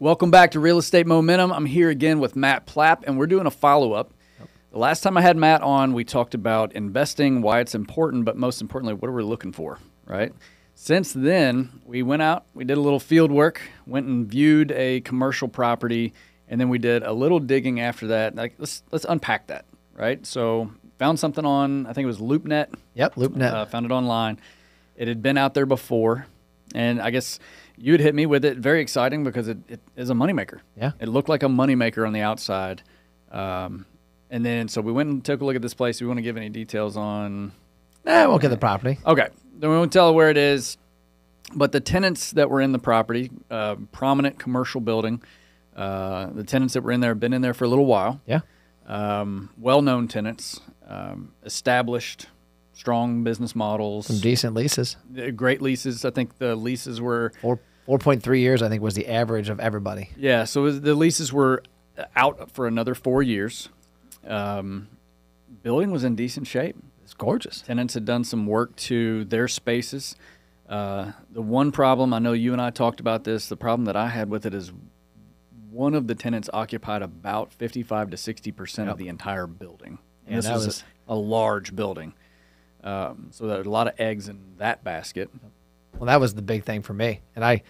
Welcome back to Real Estate Momentum. I'm here again with Matt Plapp, and we're doing a follow-up. The last time I had Matt on, we talked about investing, why it's important, but most importantly, what are we looking for, right? Since then, we went out, we did a little field work, went and viewed a commercial property, and then we did a little digging after that. Like, let's unpack that, right? So found something on, I think it was LoopNet. Yep, LoopNet. Found it online. It had been out there before, and I guess you had hit me with it. Very exciting because it is a moneymaker. Yeah. It looked like a moneymaker on the outside. And then, so we went and took a look at this place. Do we want to give any details on? Nah, we'll get the property. Okay. Then we won't tell where it is. But the tenants that were in the property, prominent commercial building, the tenants that were in there have been in there for a little while. Yeah. Well-known tenants, established, strong business models. Some decent leases. Great leases. I think the leases were 4.3 years, I think, was the average of everybody. Yeah, so the leases were out for another 4 years. Building was in decent shape. It's gorgeous. Tenants had done some work to their spaces. The one problem, I know you and I talked about this, the problem that I had with it is one of the tenants occupied about 55 to 60% of the entire building. And this was a large building. So there are a lot of eggs in that basket. Well, that was the big thing for me. And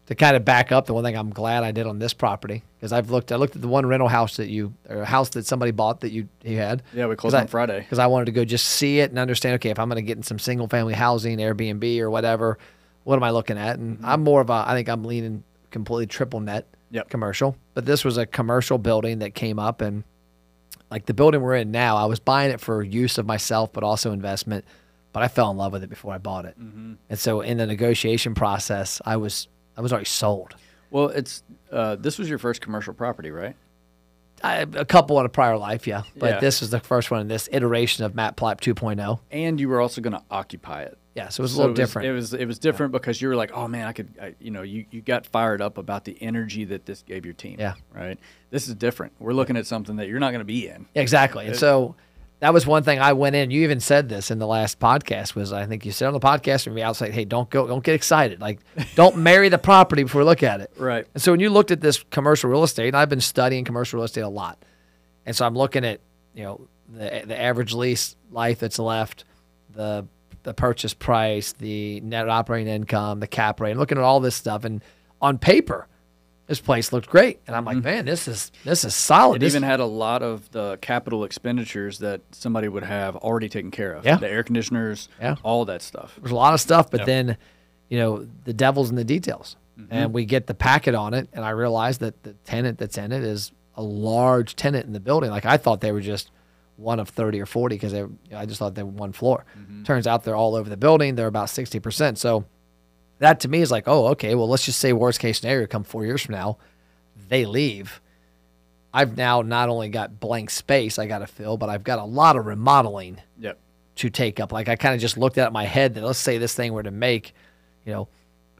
to kind of back up, the one thing I'm glad I did on this property, because I looked at the one rental house or a house that somebody bought that you had. Yeah, we closed on Friday. Because I wanted to go just see it and understand, okay, if I'm going to get in some single family housing, Airbnb or whatever, what am I looking at? And I'm more of I think I'm leaning completely triple net commercial. But this was a commercial building that came up, and like the building we're in now, I was buying it for use of myself, but also investment. But I fell in love with it before I bought it. And so in the negotiation process, I was already sold. Well, it's this was your first commercial property, right? A couple in a prior life, yeah. But this was the first one in this iteration of Matt Plapp 2.0. And you were also going to occupy it. Yeah, so it was a little different. It was different because you were like, oh man, you got fired up about the energy that this gave your team. Yeah. Right. This is different. We're looking at something that you're not going to be in. Exactly. And so that was one thing I went in. You even said this in the last podcast. Was I think you said on the podcast from the outside, hey, don't get excited. Like, don't marry the property before you look at it. Right. And so when you looked at this commercial real estate, and I've been studying commercial real estate a lot, and so I'm looking at the average lease life that's left, the purchase price, the net operating income, the cap rate, and looking at all this stuff, and on paper, this place looked great. And I'm like, man, this is solid. It even had a lot of the capital expenditures that somebody would have already taken care of. Yeah. The air conditioners, all that stuff. There's a lot of stuff, but then, the devil's in the details. And we get the packet on it, and I realized that the tenant that's in it is a large tenant in the building. Like, I thought they were just one of 30 or 40 because I just thought they were one floor. Turns out they're all over the building. They're about 60%. So that to me is like, oh, okay, well, let's just say worst case scenario, come 4 years from now, they leave. I've now not only got blank space I got to fill, but I've got a lot of remodeling to take up. Like, I kind of just looked at it in my head that let's say this thing were to make, $500,000,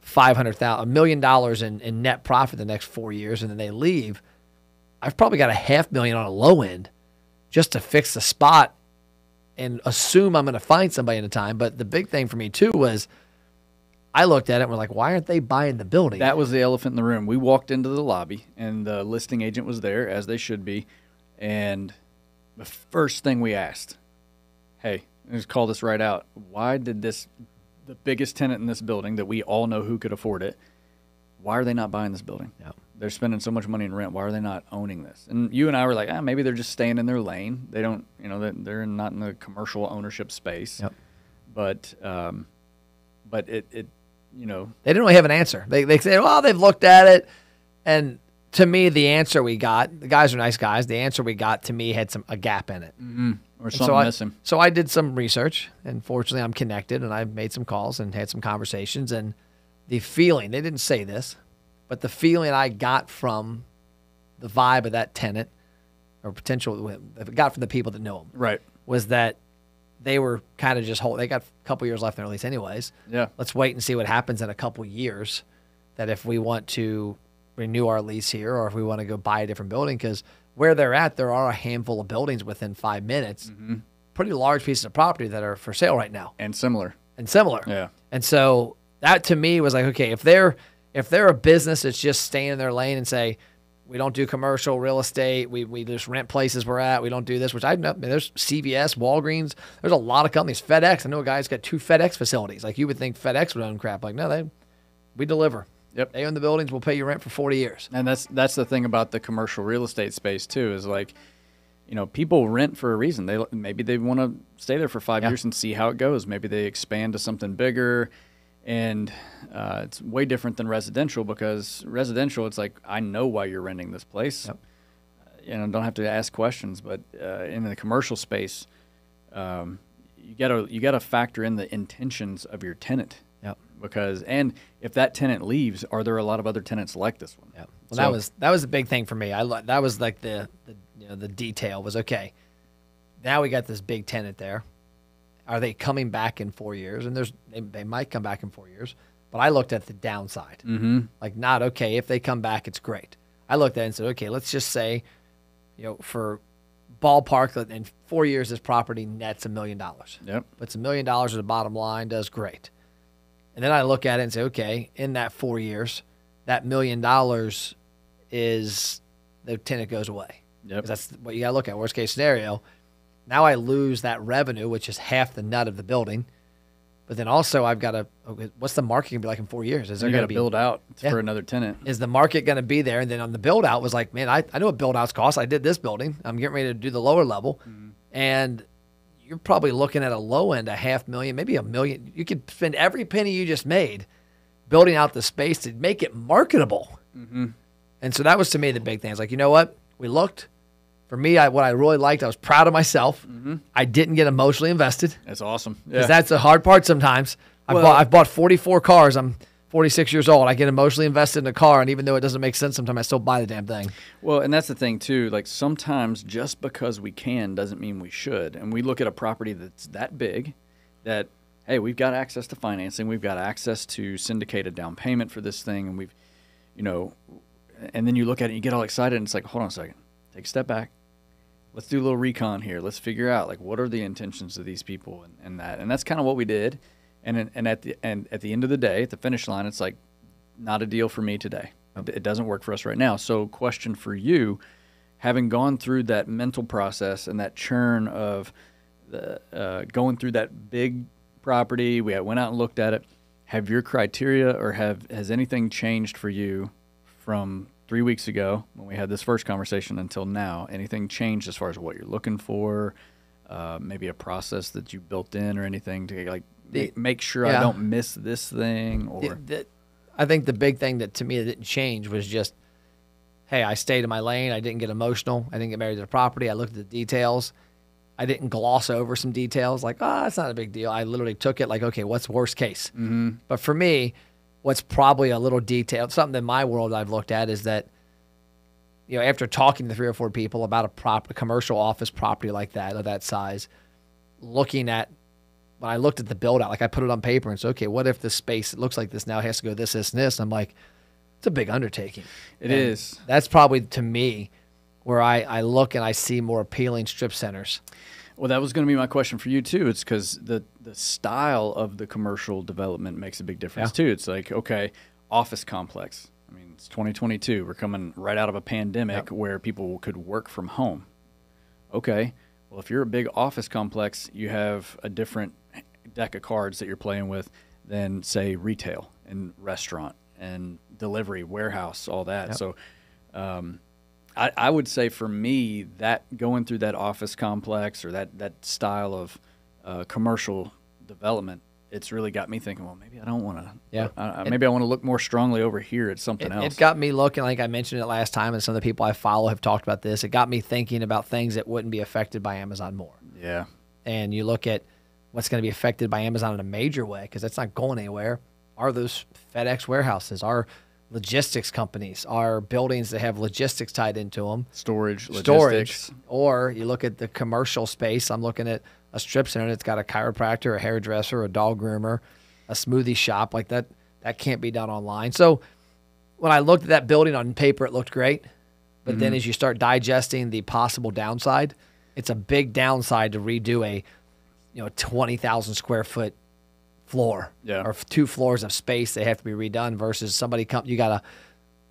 $1 million in net profit the next 4 years, and then they leave. I've probably got $500,000 on a low end just to fix the spot and assume I'm going to find somebody in a time. But the big thing for me too was I looked at it and we're like, why aren't they buying the building? That was the elephant in the room. We walked into the lobby and the listing agent was there, as they should be. And the first thing we asked, hey, let's call this right out. Why did the biggest tenant in this building that we all know who could afford it, why are they not buying this building? Yep. They're spending so much money in rent. Why are they not owning this? And you and I were like, maybe they're just staying in their lane. They don't, they're not in the commercial ownership space. Yep. But it they didn't really have an answer. They say, well, they've looked at it. And to me, the answer we got, the guys are nice guys. The answer we got to me had a gap in it. Or something missing. So I did some research, and fortunately I'm connected, and I made some calls and had some conversations. And the feeling, they didn't say this, but the feeling I got from the vibe of that tenant, or got from the people that know him, right, was that they were kind of just they got a couple years left in their lease anyways. Yeah. Let's wait and see what happens in a couple years, that if we want to renew our lease here or if we want to go buy a different building, because where they're at, there are a handful of buildings within 5 minutes, pretty large pieces of property that are for sale right now. And similar. Yeah. And so that to me was like, okay, if If they're a business that's just staying in their lane and say, we don't do commercial real estate, we just rent places we're at, we don't do this, which I know, there's CVS, Walgreens, there's a lot of companies, FedEx. I know a guy's got 2 FedEx facilities. Like, you would think FedEx would own crap. Like, no, we deliver. Yep. They own the buildings, we'll pay you rent for 40 years. And that's the thing about the commercial real estate space too, is like, people rent for a reason. Maybe they want to stay there for 5 years and see how it goes. Maybe they expand to something bigger. And it's way different than residential, because residential, it's like, I know why you're renting this place. Yep. Don't have to ask questions. But in the commercial space, you gotta factor in the intentions of your tenant. Yep. And if that tenant leaves, are there a lot of other tenants like this one? Yep. Well, that was a big thing for me. That was like the detail was, okay, now we got this big tenant there. Are they coming back in 4 years? And they might come back in 4 years, but I looked at the downside. Mm-hmm. Like, not, okay, if they come back, it's great. I looked at it and said, okay, let's just say, for ballpark, in 4 years, this property nets $1 million. Yep. Puts $1 million at the bottom line, does great. And then I look at it and say, okay, in that 4 years, that $1 million is the tenant goes away. Yep. 'Cause that's what you got to look at. Worst case scenario. Now I lose that revenue, which is half the nut of the building. But then also I've got to, what's the market going to be like in 4 years? Is there going to be build out for another tenant? Is the market going to be there? And then on the build out was like, man, I know what build outs cost. I did this building. I'm getting ready to do the lower level. Mm-hmm. And you're probably looking at a low end, $500,000, maybe $1 million. You could spend every penny you just made building out the space to make it marketable. Mm-hmm. And so that was, to me, the big thing. It's like, you know what? We looked. For me, what I really liked, I was proud of myself. Mm-hmm. I didn't get emotionally invested. That's awesome. Because that's the hard part sometimes. I've bought 44 cars. I'm 46 years old. I get emotionally invested in a car, and even though it doesn't make sense, sometimes I still buy the damn thing. Well, and that's the thing, too. Like, sometimes just because we can doesn't mean we should. And we look at a property that's that big that, hey, we've got access to financing. We've got access to syndicate a down payment for this thing. And and then you look at it and you get all excited, and it's like, hold on a second. Take a step back. Let's do a little recon here. Let's figure out, like, what are the intentions of these people and that's kind of what we did. And at the end of the day, at the finish line, it's like, not a deal for me today. It doesn't work for us right now. So, question for you, having gone through that mental process and that churn of going through that big property, we went out and looked at it. Have your criteria or has anything changed for you from 3 weeks ago when we had this first conversation until now? Anything changed as far as what you're looking for? Maybe a process that you built in or anything to make sure I don't miss this thing? Or I think the big thing that to me that didn't change was just, hey, I stayed in my lane. I didn't get emotional. I didn't get married to the property. I looked at the details. I didn't gloss over some details like, it's not a big deal. I literally took it like, okay, what's worst case? Mm-hmm. But for me, what's probably a little detailed, something in my world I've looked at is that, after talking to 3 or 4 people about a commercial office property like that, of that size, when I looked at the build out, like I put it on paper and said, okay, what if this space, it looks like this now, has to go this, this, and this? I'm like, it's a big undertaking. It is. That's probably, to me, where I look and I see more appealing strip centers. Well, that was going to be my question for you, too. It's because the style of the commercial development makes a big difference, too. It's like, okay, office complex. I mean, it's 2022. We're coming right out of a pandemic where people could work from home. Okay, well, if you're a big office complex, you have a different deck of cards that you're playing with than, say, retail and restaurant and delivery, warehouse, all that. So I would say for me that going through that office complex or that style of commercial development, it's really got me thinking, well, maybe I don't want to. Yeah. Maybe I want to look more strongly over here at something else. It got me looking, like I mentioned it last time, and some of the people I follow have talked about this. It got me thinking about things that wouldn't be affected by Amazon more. Yeah. And you look at what's going to be affected by Amazon in a major way, because that's not going anywhere. Are those FedEx warehouses? Are logistics companies? Are buildings that have logistics tied into them? Storage, logistics. Or you look at the commercial space. I'm looking at a strip center that's got a chiropractor, a hairdresser, a dog groomer, a smoothie shop. Like that can't be done online. So when I looked at that building on paper, it looked great. But then as you start digesting the possible downside, it's a big downside to redo a 20,000 square foot floor Yeah. or 2 floors of space they have to be redone versus somebody you got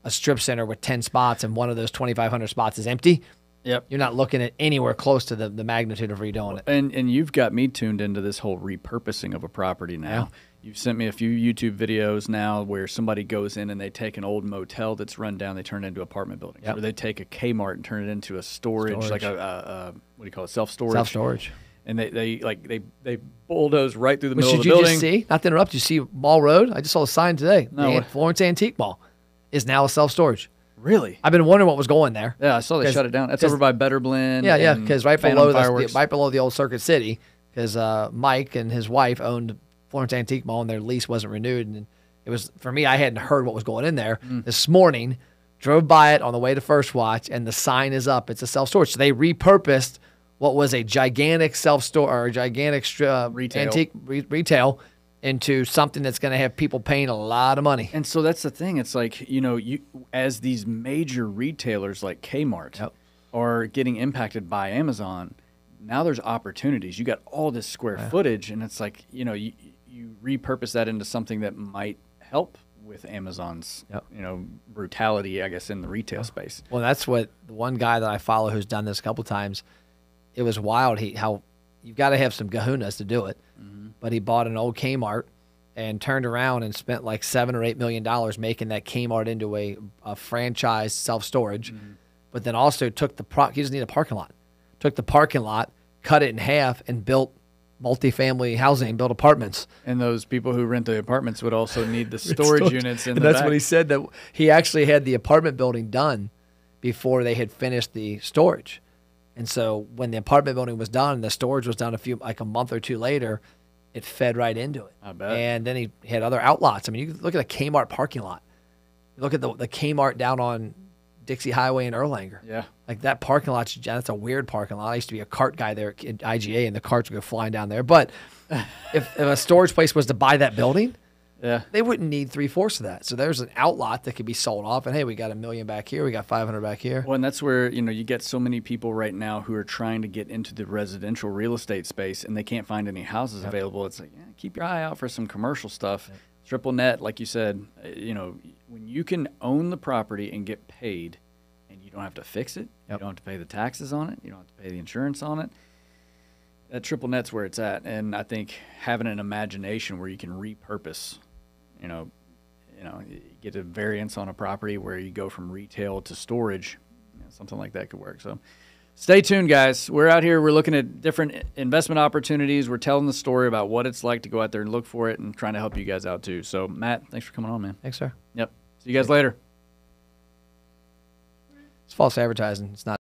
a strip center with 10 spots and one of those 2,500 spots is empty. Yep. You're not looking at anywhere close to the magnitude of redoing it. And you've got me tuned into this whole repurposing of a property now. Yeah. You've sent me a few YouTube videos now where somebody goes in and they take an old motel that's run down, they turn it into apartment buildings. Yep. Or they take a Kmart and turn it into a storage. Like a what do you call it, self-storage? Self-storage. And they bulldoze right through the Which middle of did the you building. just see? Not to interrupt, you see Mall Road? I just saw a sign today. No. The Florence Antique Mall is now a self-storage. Really? I've been wondering what was going there. Yeah, I saw they shut it down. That's over by Better Blend. Yeah, and because right Phantom below Fireworks. the old Circuit City, because Mike and his wife owned Florence Antique Mall, and their lease wasn't renewed. And it was, for me, I hadn't heard what was going in there. This morning, drove by it on the way to First Watch, and the sign is up. It's a self-storage. So they repurposed what was a gigantic self-store or a gigantic Retail. antique retail into something that's going to have people paying a lot of money. And so that's the thing. It's like, you as these major retailers like Kmart are getting impacted by Amazon, now there's opportunities. You got all this square footage, and it's like, you repurpose that into something that might help with Amazon's, brutality, I guess, in the retail space. Well, that's what the one guy that I follow who's done this a couple times, it was wild how you've got to have some kahunas to do it. But he bought an old Kmart and turned around and spent like $7 or $8 million making that Kmart into a franchise self-storage. But then also took he doesn't need a parking lot. Took the parking lot, cut it in half, and built multifamily housing, built apartments. And those people who rent the apartments would also need the storage units in the That's back. what he said, that he actually had the apartment building done before they had finished the storage. And so when the apartment building was done and the storage was done a month or two later, it fed right into it. I bet. And then he had other outlots. I mean, you look at a Kmart parking lot. You look at the Kmart down on Dixie Highway in Erlanger. Yeah. Like that parking lot, that's a weird parking lot. I used to be a cart guy there at IGA, and the carts would go flying down there. But if a storage place was to buy that building, they wouldn't need 3/4 of that. So there's an outlot that could be sold off. And hey, we got $1 million back here. We got 500 back here. Well, and that's where, you get so many people right now who are trying to get into the residential real estate space and they can't find any houses available. It's like, keep your eye out for some commercial stuff. Triple net, like you said, when you can own the property and get paid and you don't have to fix it, you don't have to pay the taxes on it, you don't have to pay the insurance on it, that triple net's where it's at. And I think having an imagination where you can repurpose, get a variance on a property where you go from retail to storage, something like that could work. So stay tuned, guys. We're out here. We're looking at different investment opportunities. We're telling the story about what it's like to go out there and look for it and trying to help you guys out too. So, Matt, thanks for coming on, man. Thanks, sir. Yep. See you guys later. It's false advertising. It's not.